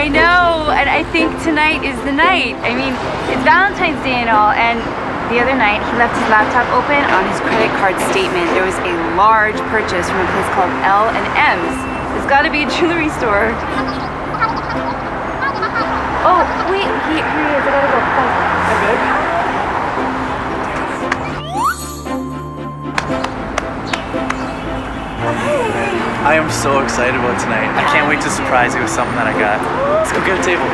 I know, and I think tonight is the night. I mean, it's Valentine's Day and all, and the other night he left his laptop open on his credit card statement. There was a large purchase from a place called L&M's. It's gotta be a jewelry store. Oh, wait, here he is. I gotta go. Bye. I am so excited about tonight. I can't wait to surprise you with something that I got. Let's go get a table.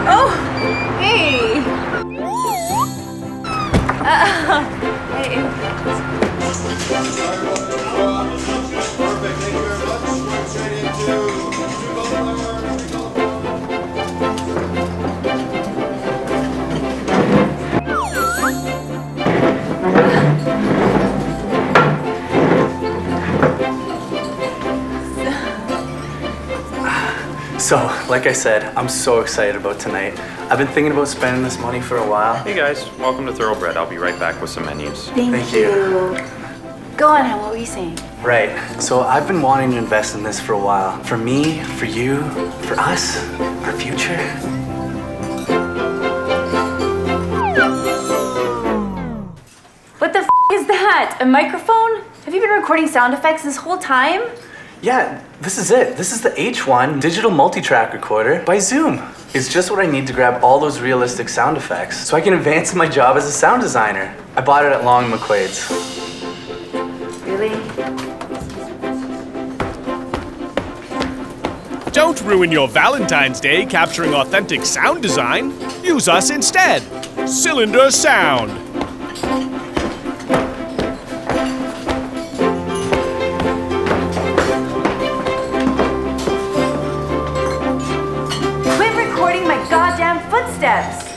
Oh, hey. Hey. Perfect, thank you very much. Going straight into So, like I said, I'm so excited about tonight. I've been thinking about spending this money for a while. Hey guys, welcome to Thoroughbred. I'll be right back with some menus. Thank you. Go on, Hal, what were you saying? Right, so I've been wanting to invest in this for a while. For me, for you, for us, our future. What the is that? A microphone? Have you been recording sound effects this whole time? Yeah, this is it. This is the H1 digital multi-track recorder by Zoom. It's just what I need to grab all those realistic sound effects so I can advance in my job as a sound designer. I bought it at Long & McQuaid's. Really? Don't ruin your Valentine's Day capturing authentic sound design. Use us instead. Cylinder Sound. Quit recording my goddamn footsteps!